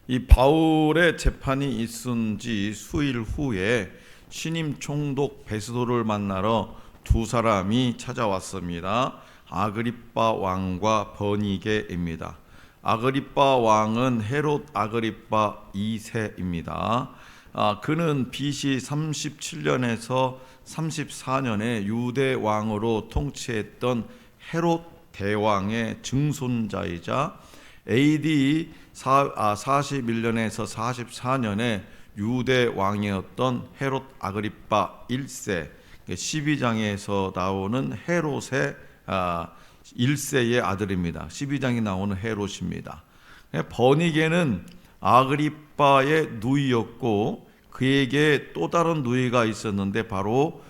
이 바울의 재판이 있은 지 수일 후에 신임 총독 베스도를 만나러 두 사람이 찾아왔습니다. 아그리빠 왕과 버니게입니다. 아그리빠 왕은 헤롯 아그리빠 2세입니다. 그는 BC 37년에서 34년에 유대 왕으로 통치했던 헤롯 대왕의 증손자이자 AD 41년에서 44년에 유대 왕이었던 헤롯 아그리빠 1세, 12장에서 나오는 헤롯의 1세의 아들입니다. 12장이 나오는 헤롯입니다. 버니게는 아그리빠의 누이였고 그에게 또 다른 누이가 있었는데 바로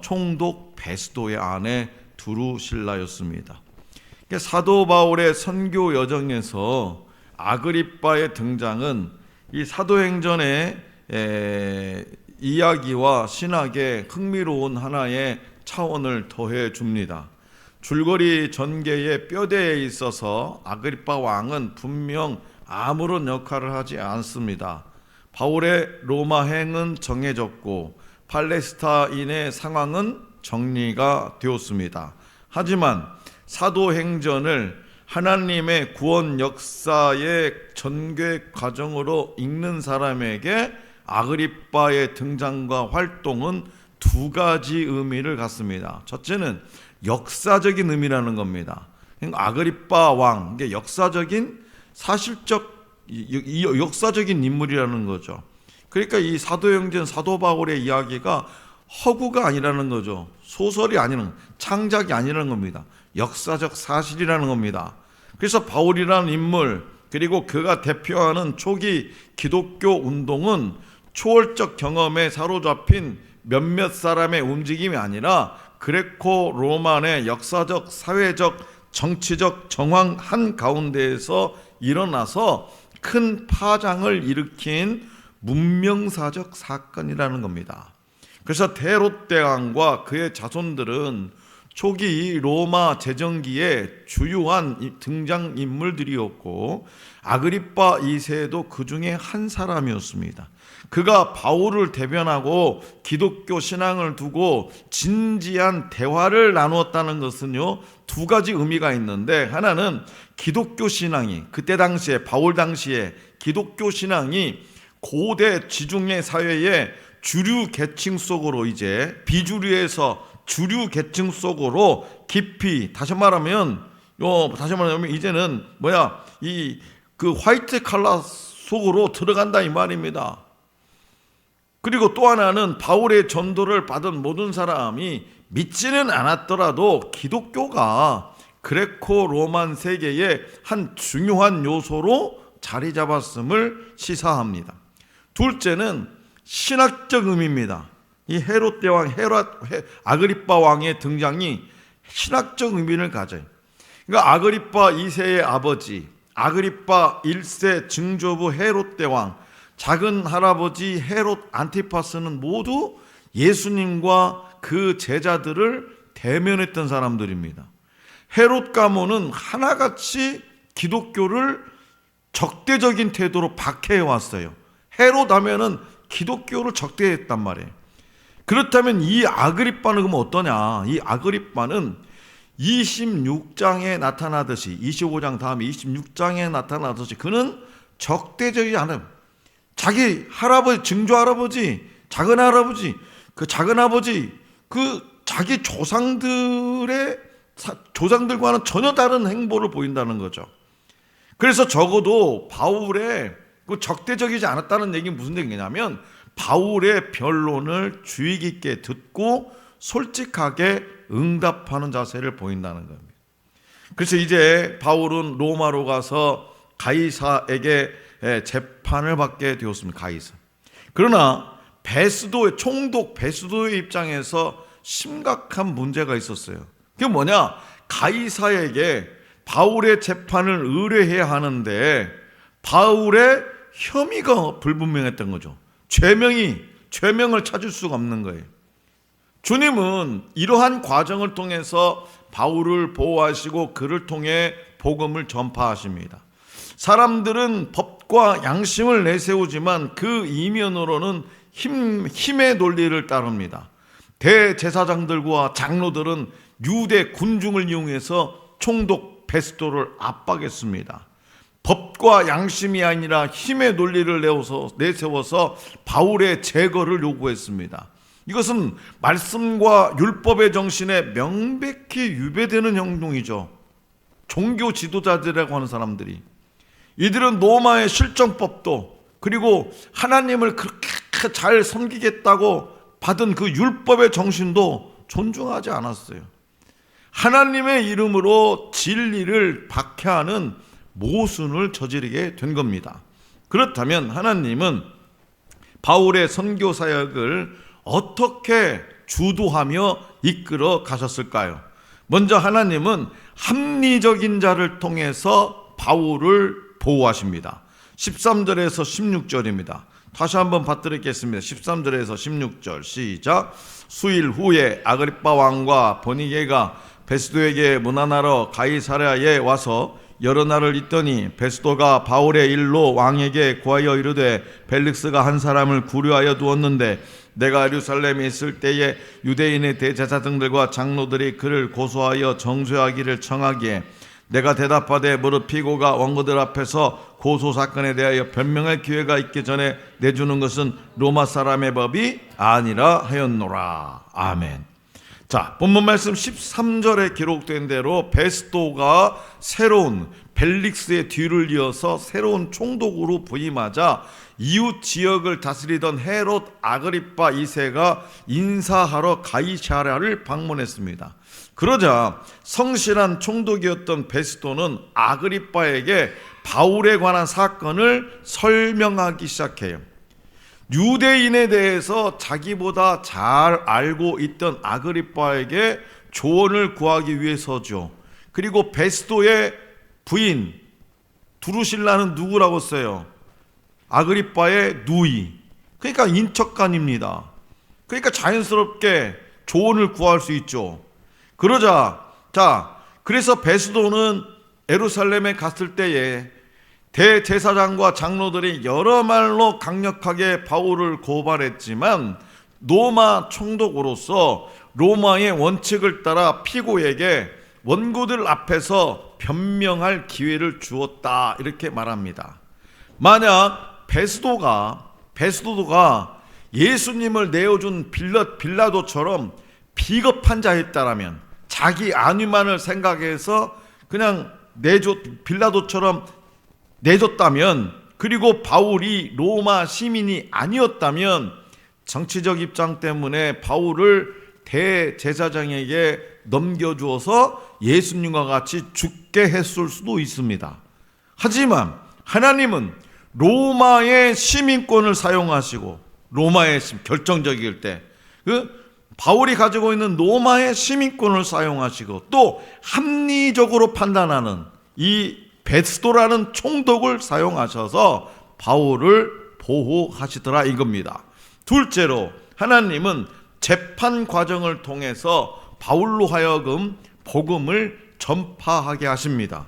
총독 베스도의 아내 두루실라였습니다. 사도 바울의 선교 여정에서 아그리빠의 등장은 이 사도행전의 이야기와 신학의 흥미로운 하나의 차원을 더해 줍니다. 줄거리 전개의 뼈대에 있어서 아그리빠 왕은 분명 아무런 역할을 하지 않습니다. 바울의 로마행은 정해졌고 팔레스타인의 상황은 정리가 되었습니다. 하지만 사도행전을 하나님의 구원 역사의 전개 과정으로 읽는 사람에게 아그리빠의 등장과 활동은 두 가지 의미를 갖습니다. 첫째는 역사적인 의미라는 겁니다. 아그리빠 왕, 이게 역사적인 역사적인 인물이라는 거죠. 그러니까 이 사도행전 사도 바울의 이야기가 허구가 아니라는 거죠. 소설이 아니라는, 창작이 아니라는 겁니다. 역사적 사실이라는 겁니다. 그래서 바울이라는 인물, 그리고 그가 대표하는 초기 기독교 운동은 초월적 경험에 사로잡힌 몇몇 사람의 움직임이 아니라 그레코 로만의 역사적, 사회적, 정치적 정황 한가운데에서 일어나서 큰 파장을 일으킨 문명사적 사건이라는 겁니다. 그래서 헤롯 대왕과 그의 자손들은 초기 로마 제정기의 주요한 등장인물들이었고 아그리빠 2세도 그 중에 한 사람이었습니다. 그가 바울을 대변하고 기독교 신앙을 두고 진지한 대화를 나누었다는 것은요, 두 가지 의미가 있는데, 하나는 기독교 신앙이, 그때 당시에 바울 당시에 기독교 신앙이 고대 지중해 사회의 주류 계층 속으로 이제 비주류에서 주류 계층 속으로 깊이, 다시 말하면 이제는 그 화이트 칼라 속으로 들어간다 이 말입니다. 그리고 또 하나는 바울의 전도를 받은 모든 사람이 믿지는 않았더라도 기독교가 그레코 로만 세계의 한 중요한 요소로 자리 잡았음을 시사합니다. 둘째는 신학적 의미입니다. 이 헤롯 대왕, 아그리빠 왕의 등장이 신학적 의미를 가져요. 그러니까 아그리빠 2세의 아버지, 아그리빠 1세 증조부 헤롯 대왕, 작은 할아버지 헤롯 안티파스는 모두 예수님과 그 제자들을 대면했던 사람들입니다. 헤롯 가문은 하나같이 기독교를 적대적인 태도로 박해해왔어요. 헤롯 하면은 기독교를 적대했단 말이에요. 그렇다면 이 아그리빠는 그럼 어떠냐? 이 아그리빠는 26장에 나타나듯이, 25장 다음에 26장에 나타나듯이 그는 적대적이지 않아요. 자기 할아버지, 증조 할아버지, 작은 할아버지, 그 작은 아버지, 그 자기 조상들과는 전혀 다른 행보를 보인다는 거죠. 그래서 적어도 바울의 그 적대적이지 않았다는 얘기는 무슨 얘기냐면 바울의 변론을 주의 깊게 듣고 솔직하게 응답하는 자세를 보인다는 겁니다. 그래서 이제 바울은 로마로 가서 가이사에게 재판을 받게 되었습니다. 가이사. 그러나 총독 베스도의 입장에서 심각한 문제가 있었어요. 그게 뭐냐? 가이사에게 바울의 재판을 의뢰해야 하는데 바울의 혐의가 불분명했던 거죠. 죄명을 찾을 수가 없는 거예요. 주님은 이러한 과정을 통해서 바울을 보호하시고 그를 통해 복음을 전파하십니다. 사람들은 법과 양심을 내세우지만 그 이면으로는 힘의 논리를 따릅니다. 대제사장들과 장로들은 유대 군중을 이용해서 총독 베스도를 압박했습니다. 법과 양심이 아니라 힘의 논리를 내세워서 바울의 제거를 요구했습니다. 이것은 말씀과 율법의 정신에 명백히 위배되는 행동이죠. 종교 지도자들이라고 하는 사람들이, 이들은 로마의 실정법도 그리고 하나님을 그렇게 잘 섬기겠다고 받은 그 율법의 정신도 존중하지 않았어요. 하나님의 이름으로 진리를 박해하는 모순을 저지르게 된 겁니다. 그렇다면 하나님은 바울의 선교 사역을 어떻게 주도하며 이끌어 가셨을까요? 먼저 하나님은 합리적인 자를 통해서 바울을 보호하십니다. 13절에서 16절입니다. 다시 한번 받들겠습니다. 13절에서 16절 시작. 수일 후에 아그리빠 왕과 버니게가 베스도에게 문안하러 가이사랴에 와서 여러 날을 있더니 베스도가 바울의 일로 왕에게 구하여 이르되 벨릭스가 한 사람을 구류하여 두었는데 내가 예루살렘에 있을 때에 유대인의 대제사장들과 장로들이 그를 고소하여 정죄하기를 청하기에 내가 대답하되 무릇 피고가 원고들 앞에서 고소 사건에 대하여 변명할 기회가 있기 전에 내주는 것은 로마 사람의 법이 아니라 하였노라. 아멘. 자, 본문 말씀 13절에 기록된 대로 베스도가 새로운 벨릭스의 뒤를 이어서 새로운 총독으로 부임하자 이웃 지역을 다스리던 헤롯 아그리빠 2세가 인사하러 가이사랴를 방문했습니다. 그러자 성실한 총독이었던 베스도는 아그리빠에게 바울에 관한 사건을 설명하기 시작해요. 유대인에 대해서 자기보다 잘 알고 있던 아그리빠에게 조언을 구하기 위해서죠. 그리고 베스도의 부인 두루실라는 누구라고 써요? 아그리빠의 누이. 그러니까 인척간입니다. 그러니까 자연스럽게 조언을 구할 수 있죠. 그러자 그래서 베스도는 예루살렘에 갔을 때에 대제사장과 장로들이 여러 말로 강력하게 바울을 고발했지만 로마 총독으로서 로마의 원칙을 따라 피고에게 원고들 앞에서 변명할 기회를 주었다, 이렇게 말합니다. 만약 베스도가 예수님을 내어준 빌라도처럼 비겁한 자였다라면, 자기 안위만을 생각해서 그냥 빌라도처럼 내줬다면, 그리고 바울이 로마 시민이 아니었다면 정치적 입장 때문에 바울을 대제사장에게 넘겨주어서 예수님과 같이 죽게 했을 수도 있습니다. 하지만 하나님은 로마의 시민권을 사용하시고, 로마의 결정적일 때 바울이 가지고 있는 로마의 시민권을 사용하시고, 또 합리적으로 판단하는 이 베스도라는 총독을 사용하셔서 바울을 보호하시더라 이겁니다. 둘째로 하나님은 재판 과정을 통해서 바울로 하여금 복음을 전파하게 하십니다.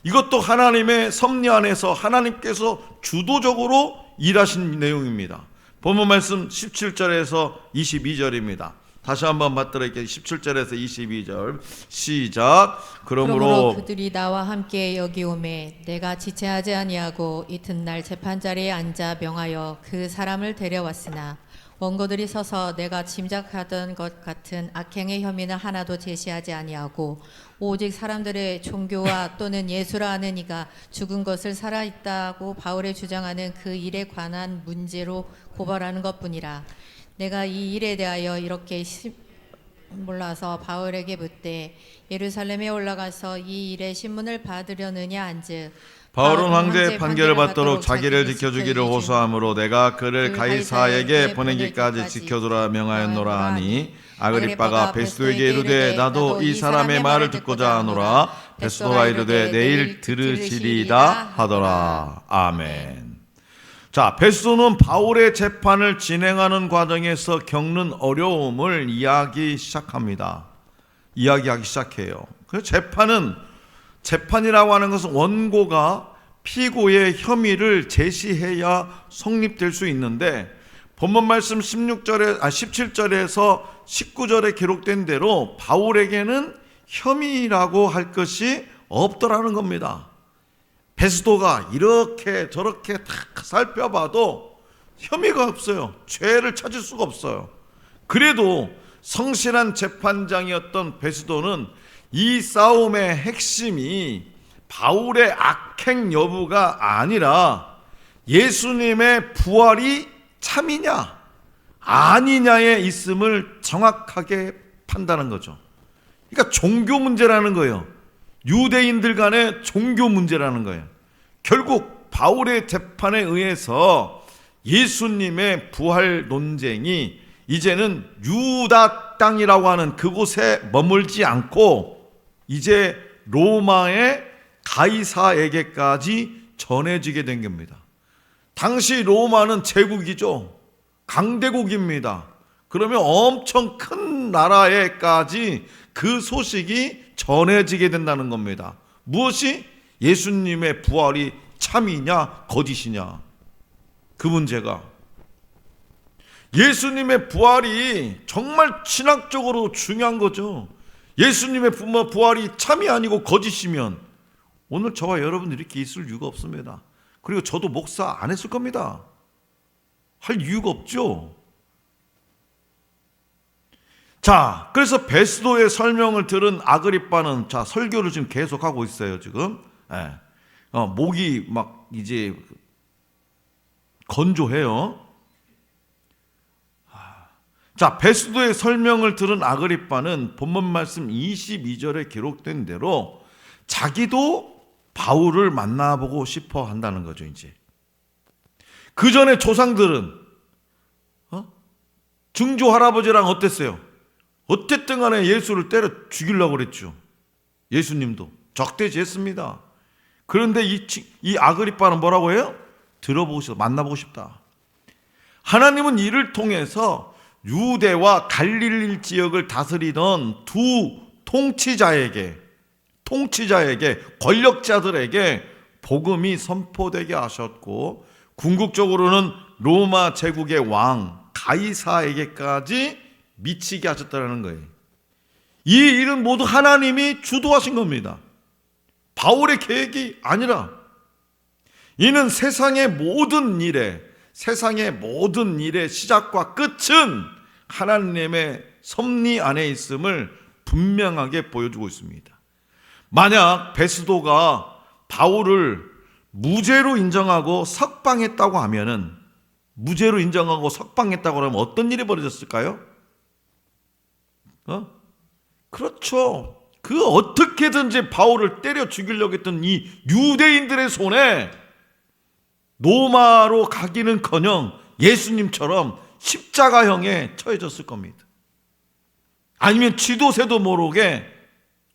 이것도 하나님의 섭리 안에서 하나님께서 주도적으로 일하신 내용입니다. 본문 말씀 17절에서 22절입니다. 다시 한번 받들을게요. 17절에서 22절 시작. 그러므로 그들이 나와 함께 여기 오매 내가 지체하지 아니하고 이튿날 재판자리에 앉아 명하여 그 사람을 데려왔으나 원고들이 서서 내가 짐작하던 것 같은 악행의 혐의는 하나도 제시하지 아니하고 오직 사람들의 종교와 또는 예수라 하는 이가 죽은 것을 살아있다고 바울의 주장하는 그 일에 관한 문제로 고발하는 것뿐이라. 내가 이 일에 대하여 이렇게 몰라서 바울에게 묻되 예루살렘에 올라가서 이 일의 신문을 받으려느냐 한즉 바울은 황제의 판결을 받도록 자기를 지켜주기를 호소하므로 내가 그를 가이사에게 보내기까지 지켜두라 명하였노라 하니 아그리빠가 베스도에게 이르되 나도 이 사람의 말을 듣고자 하노라. 베스도가 이르되 내일 들으시리이다 하더라. 아멘. 자, 베스도는 바울의 재판을 진행하는 과정에서 겪는 어려움을 이야기하기 시작해요. 그래서 재판이라고 하는 것은 원고가 피고의 혐의를 제시해야 성립될 수 있는데 본문 말씀 17절에서 19절에 기록된 대로 바울에게는 혐의라고 할 것이 없더라는 겁니다. 베스도가 이렇게 저렇게 다 살펴봐도 혐의가 없어요. 죄를 찾을 수가 없어요. 그래도 성실한 재판장이었던 베스도는 이 싸움의 핵심이 바울의 악행 여부가 아니라 예수님의 부활이 참이냐 아니냐에 있음을 정확하게 판단한 거죠. 그러니까 종교 문제라는 거예요. 유대인들 간의 종교 문제라는 거예요. 결국 바울의 재판에 의해서 예수님의 부활 논쟁이 이제는 유다 땅이라고 하는 그곳에 머물지 않고 이제 로마의 가이사에게까지 전해지게 된 겁니다. 당시 로마는 제국이죠. 강대국입니다. 그러면 엄청 큰 나라에까지 그 소식이 전해지게 된다는 겁니다. 무엇이? 예수님의 부활이 참이냐 거짓이냐. 그 문제가. 예수님의 부활이 정말 신학적으로 중요한 거죠. 예수님의 부활이 참이 아니고 거짓이면 오늘 저와 여러분 이렇게 있을 이유가 없습니다. 그리고 저도 목사 안 했을 겁니다. 할 이유가 없죠. 자, 그래서 베스도의 설명을 들은 아그리빠는 자, 설교를 지금 계속하고 있어요, 지금. 예. 목이 막 이제 건조해요. 자, 베스도의 설명을 들은 아그리빠는 본문 말씀 22절에 기록된 대로 자기도 바울을 만나보고 싶어 한다는 거죠, 이제. 그 전에 조상들은 증조 할아버지랑 어땠어요? 어쨌든 간에 예수를 때려 죽이려고 그랬죠. 예수님도 적대지했습니다. 그런데 이 아그리빠는 뭐라고 해요? 들어보고 싶다, 만나보고 싶다. 하나님은 이를 통해서 유대와 갈릴리 지역을 다스리던 두 통치자에게 권력자들에게 복음이 선포되게 하셨고 궁극적으로는 로마 제국의 왕 가이사에게까지 미치게 하셨다는 거예요. 이 일은 모두 하나님이 주도하신 겁니다. 바울의 계획이 아니라. 이는 세상의 모든 일의 시작과 끝은 하나님의 섭리 안에 있음을 분명하게 보여주고 있습니다. 만약 베스도가 바울을 무죄로 인정하고 석방했다고 하면은 어떤 일이 벌어졌을까요? 그렇죠. 그 어떻게든지 바울을 때려 죽이려고 했던 이 유대인들의 손에 로마로 가기는커녕 예수님처럼 십자가형에 처해졌을 겁니다. 아니면 지도새도 모르게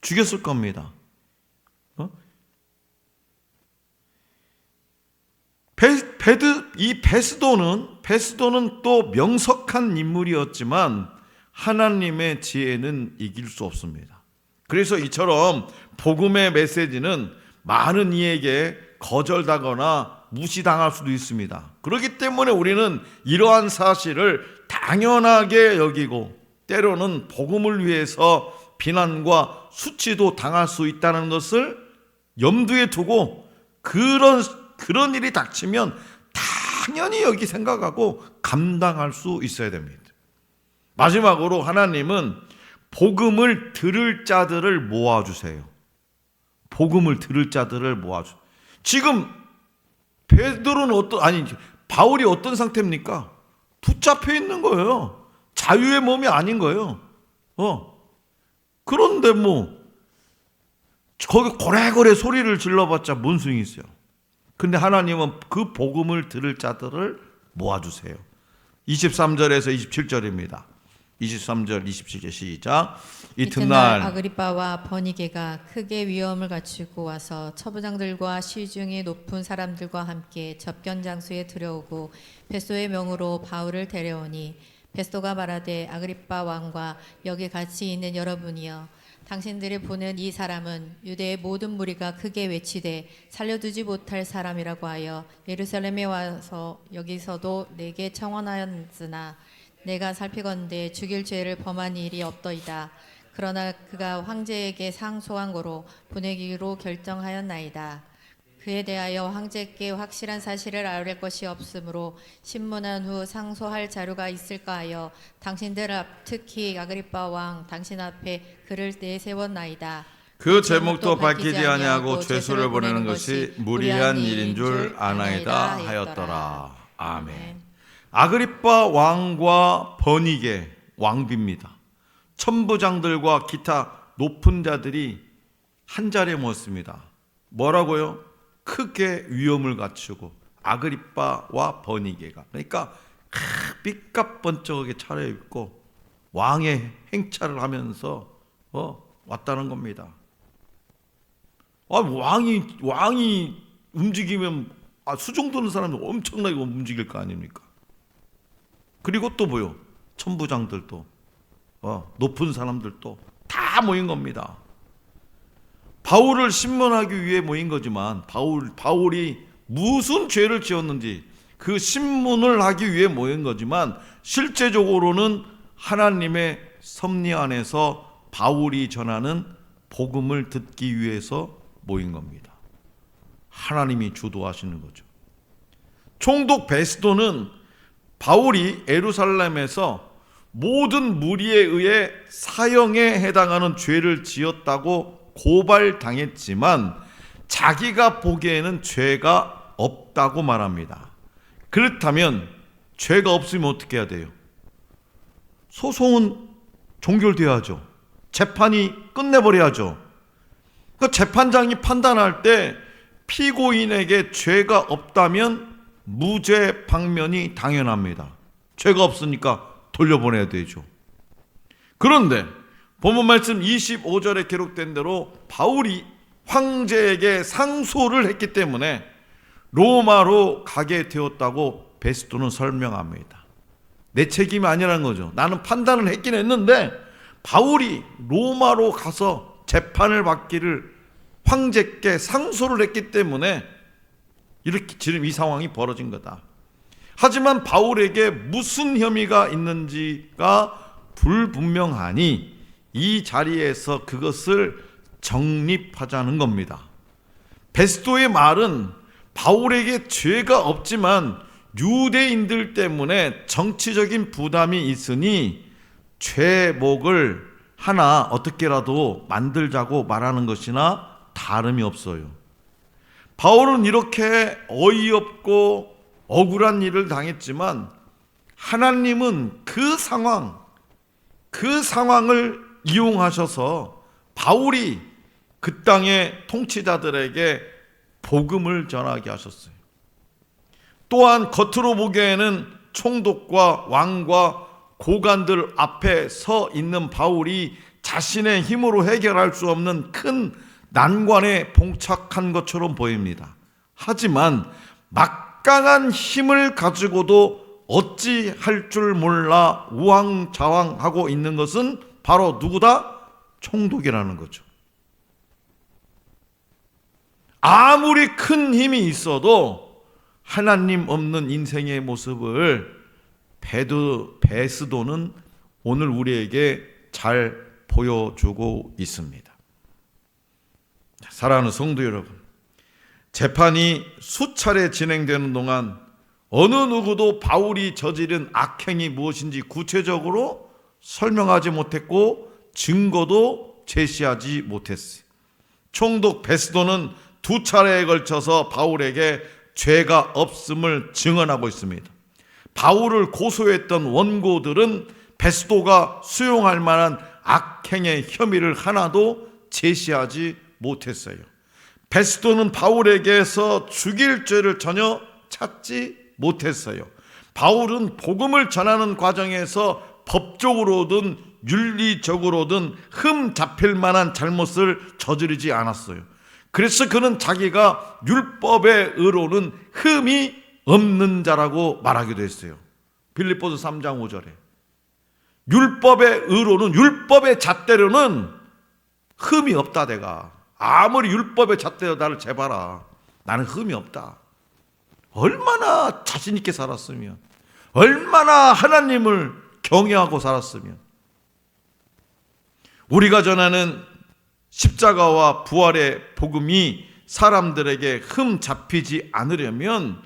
죽였을 겁니다. 이 베스도는 또 명석한 인물이었지만 하나님의 지혜는 이길 수 없습니다. 그래서 이처럼 복음의 메시지는 많은 이에게 거절당하거나 무시당할 수도 있습니다. 그렇기 때문에 우리는 이러한 사실을 당연하게 여기고 때로는 복음을 위해서 비난과 수치도 당할 수 있다는 것을 염두에 두고 그런 일이 닥치면 당연히 여기 생각하고 감당할 수 있어야 됩니다. 마지막으로 하나님은 복음을 들을 자들을 모아주세요. 복음을 들을 자들을 모아주세요. 지금 바울이 어떤 상태입니까? 붙잡혀 있는 거예요. 자유의 몸이 아닌 거예요. 그런데 거기 고래고래 소리를 질러봤자 뭔 소용이 있어요. 근데 하나님은 그 복음을 들을 자들을 모아주세요. 23절에서 27절입니다. 23절 27절 시작. 이튿날 아그리빠와 버니게가 크게 위험을 갖추고 와서 처부장들과 시중의 높은 사람들과 함께 접견 장소에 들여오고 베스도의 명으로 바울을 데려오니 베스도가 말하되 아그리빠 왕과 여기 같이 있는 여러분이여 당신들이 보는 이 사람은 유대의 모든 무리가 크게 외치되 살려두지 못할 사람이라고 하여 예루살렘에 와서 여기서도 내게 청원하였으나 내가 살피건대 죽일 죄를 범한 일이 없더이다. 그러나 그가 황제에게 상소한 거로 보내기로 결정하였나이다. 그에 대하여 황제께 확실한 사실을 아뢰 것이 없으므로 신문한 후 상소할 자료가 있을까 하여 당신들 앞 특히 아그리빠 왕 당신 앞에 그를 내세웠나이다. 그 제목도 밝히지 아니하고 죄수를 보내는 것이 무리한 일인 줄 아나이다 하였더라. 아멘. 아그리빠 왕과 버니게 왕비입니다. 천부장들과 기타 높은 자들이 한 자리에 모였습니다. 뭐라고요? 크게 위엄을 갖추고 아그리빠와 버니게가, 그러니까 삐까번쩍하게 차려입고 왕의 행차를 하면서 왔다는 겁니다. 왕이 움직이면 수종 드는 사람도 엄청나게 움직일 거 아닙니까? 그리고 또 뭐요? 천부장들도 높은 사람들도 다 모인 겁니다. 바울을 신문하기 위해 모인 거지만 바울이 무슨 죄를 지었는지 그 신문을 하기 위해 모인 거지만 실제적으로는 하나님의 섭리 안에서 바울이 전하는 복음을 듣기 위해서 모인 겁니다. 하나님이 주도하시는 거죠. 총독 베스도는 바울이 예루살렘에서 모든 무리에 의해 사형에 해당하는 죄를 지었다고 고발당했지만 자기가 보기에는 죄가 없다고 말합니다. 그렇다면 죄가 없으면 어떻게 해야 돼요? 소송은 종결돼야죠. 재판이 끝내버려야죠. 그 재판장이 판단할 때 피고인에게 죄가 없다면 무죄 방면이 당연합니다. 죄가 없으니까 돌려보내야 되죠. 그런데 본문 말씀 25절에 기록된 대로 바울이 황제에게 상소를 했기 때문에 로마로 가게 되었다고 베스도는 설명합니다. 내 책임이 아니라는 거죠. 나는 판단을 했긴 했는데 바울이 로마로 가서 재판을 받기를 황제께 상소를 했기 때문에 이렇게 지금 이 상황이 벌어진 거다. 하지만 바울에게 무슨 혐의가 있는지가 불분명하니 이 자리에서 그것을 정립하자는 겁니다. 베스도의 말은 바울에게 죄가 없지만 유대인들 때문에 정치적인 부담이 있으니 죄목을 하나 어떻게라도 만들자고 말하는 것이나 다름이 없어요. 바울은 이렇게 어이없고 억울한 일을 당했지만 하나님은 그 상황을 이용하셔서 바울이 그 땅의 통치자들에게 복음을 전하게 하셨어요. 또한 겉으로 보기에는 총독과 왕과 고관들 앞에 서 있는 바울이 자신의 힘으로 해결할 수 없는 큰 난관에 봉착한 것처럼 보입니다. 하지만 막강한 힘을 가지고도 어찌할 줄 몰라 우왕좌왕하고 있는 것은 바로 누구다? 총독이라는 거죠. 아무리 큰 힘이 있어도 하나님 없는 인생의 모습을 베스도는 오늘 우리에게 잘 보여주고 있습니다. 사랑하는 성도 여러분, 재판이 수차례 진행되는 동안 어느 누구도 바울이 저지른 악행이 무엇인지 구체적으로 설명하지 못했고 증거도 제시하지 못했어요. 총독 베스도는 2차례에 걸쳐서 바울에게 죄가 없음을 증언하고 있습니다. 바울을 고소했던 원고들은 베스도가 수용할 만한 악행의 혐의를 하나도 제시하지 못했어요. 베스도는 바울에게서 죽일 죄를 전혀 찾지 못했어요. 바울은 복음을 전하는 과정에서 법적으로든 윤리적으로든 흠 잡힐 만한 잘못을 저지르지 않았어요. 그래서 그는 자기가 율법의 의로는 흠이 없는 자라고 말하기도 했어요. 빌립보서 3장 5절에 율법의 의로는, 율법의 잣대로는 흠이 없다. 내가 아무리 율법에 잣대어 나를 재봐라. 나는 흠이 없다. 얼마나 자신 있게 살았으면, 얼마나 하나님을 경외하고 살았으면. 우리가 전하는 십자가와 부활의 복음이 사람들에게 흠 잡히지 않으려면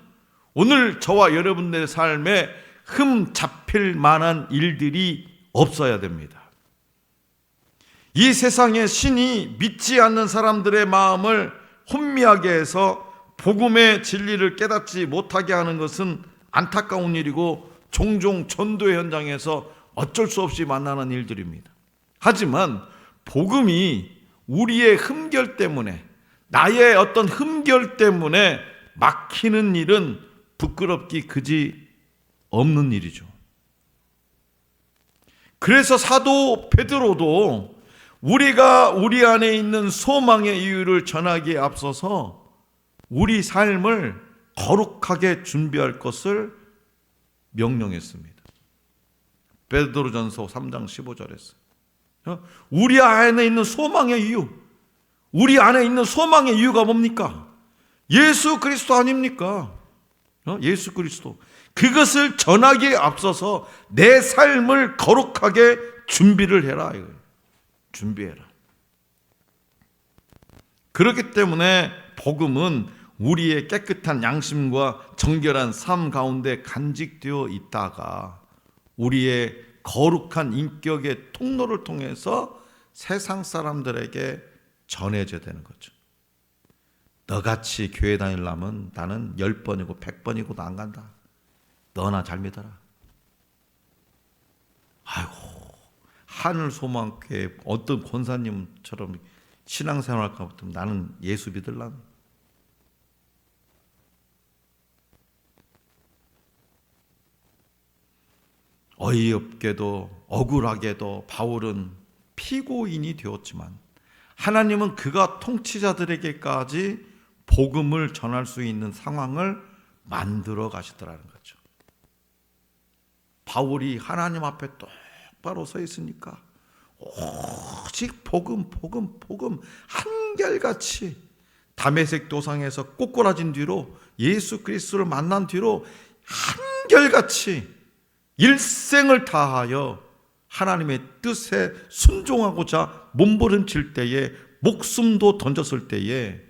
오늘 저와 여러분들의 삶에 흠 잡힐 만한 일들이 없어야 됩니다. 이 세상의 신이 믿지 않는 사람들의 마음을 혼미하게 해서 복음의 진리를 깨닫지 못하게 하는 것은 안타까운 일이고 종종 전도의 현장에서 어쩔 수 없이 만나는 일들입니다. 하지만 복음이 우리의 흠결 때문에, 나의 어떤 흠결 때문에 막히는 일은 부끄럽기 그지 없는 일이죠. 그래서 사도 베드로도 우리가 우리 안에 있는 소망의 이유를 전하기에 앞서서 우리 삶을 거룩하게 준비할 것을 명령했습니다. 베드로전서 3장 15절에서 우리 안에 있는 소망의 이유, 우리 안에 있는 소망의 이유가 뭡니까? 예수 그리스도 아닙니까? 예수 그리스도. 그것을 전하기에 앞서서 내 삶을 거룩하게 준비를 해라. 준비해라. 그렇기 때문에 복음은 우리의 깨끗한 양심과 정결한 삶 가운데 간직되어 있다가 우리의 거룩한 인격의 통로를 통해서 세상 사람들에게 전해져야 되는 거죠. 너같이 교회 다니려면 나는 10번이고 100번이고도 안 간다. 너나 잘 믿어라. 아이고, 하늘 소망교회 어떤 권사님처럼 신앙생활 할까 보면 나는 예수 믿으려면. 어이없게도 억울하게도 바울은 피고인이 되었지만 하나님은 그가 통치자들에게까지 복음을 전할 수 있는 상황을 만들어 가시더라는 거죠. 바울이 하나님 앞에 똑바로 서 있으니까 오직 복음 한결같이 다메섹 도상에서 꼬꾸라진 뒤로 예수 그리스도를 만난 뒤로 한결같이 일생을 다하여 하나님의 뜻에 순종하고자 몸부림칠 때에, 목숨도 던졌을 때에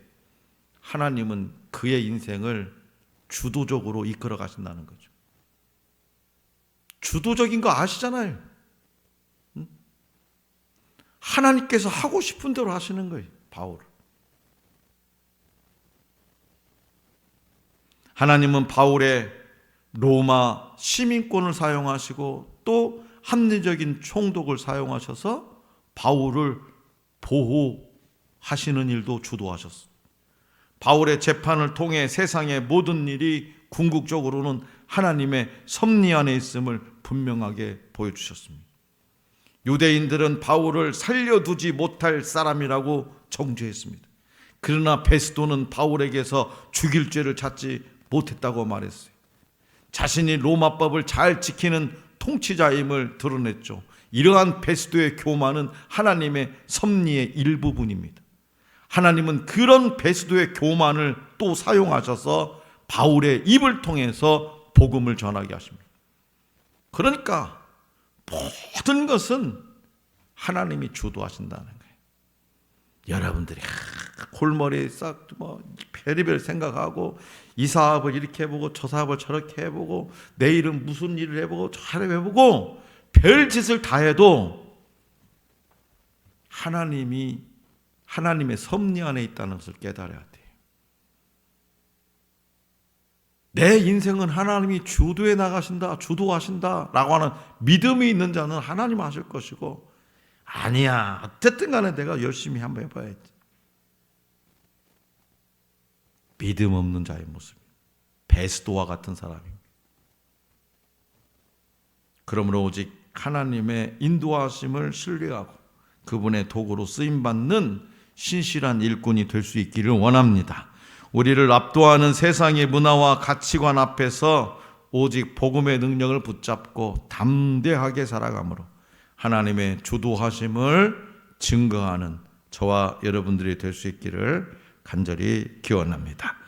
하나님은 그의 인생을 주도적으로 이끌어 가신다는 거죠. 주도적인 거 아시잖아요. 하나님께서 하고 싶은 대로 하시는 거예요. 바울을. 하나님은 바울의 로마 시민권을 사용하시고 또 합리적인 총독을 사용하셔서 바울을 보호하시는 일도 주도하셨습니다. 바울의 재판을 통해 세상의 모든 일이 궁극적으로는 하나님의 섭리 안에 있음을 분명하게 보여주셨습니다. 유대인들은 바울을 살려두지 못할 사람이라고 정죄했습니다. 그러나 베스도는 바울에게서 죽일 죄를 찾지 못했다고 말했어요. 자신이 로마법을 잘 지키는 통치자임을 드러냈죠. 이러한 베스도의 교만은 하나님의 섭리의 일부분입니다. 하나님은 그런 베스도의 교만을 또 사용하셔서 바울의 입을 통해서 복음을 전하게 하십니다. 그러니까 모든 것은 하나님이 주도하신다는 거예요. 여러분들이 골머리에 싹 별의별 생각하고 이 사업을 이렇게 해보고 저 사업을 저렇게 해보고 내일은 무슨 일을 해보고 저를 해보고 별짓을 다 해도 하나님의 섭리 안에 있다는 것을 깨달아야 돼요. 내 인생은 하나님이 주도해 나가신다, 주도하신다 라고 하는 믿음이 있는 자는 하나님 하실 것이고, 아니야 어쨌든 간에 내가 열심히 한번 해봐야지, 믿음 없는 자의 모습, 베스도와 같은 사람입니다. 그러므로 오직 하나님의 인도하심을 신뢰하고 그분의 도구로 쓰임받는 신실한 일꾼이 될 수 있기를 원합니다. 우리를 압도하는 세상의 문화와 가치관 앞에서 오직 복음의 능력을 붙잡고 담대하게 살아가므로 하나님의 주도하심을 증거하는 저와 여러분들이 될 수 있기를 간절히 기원합니다.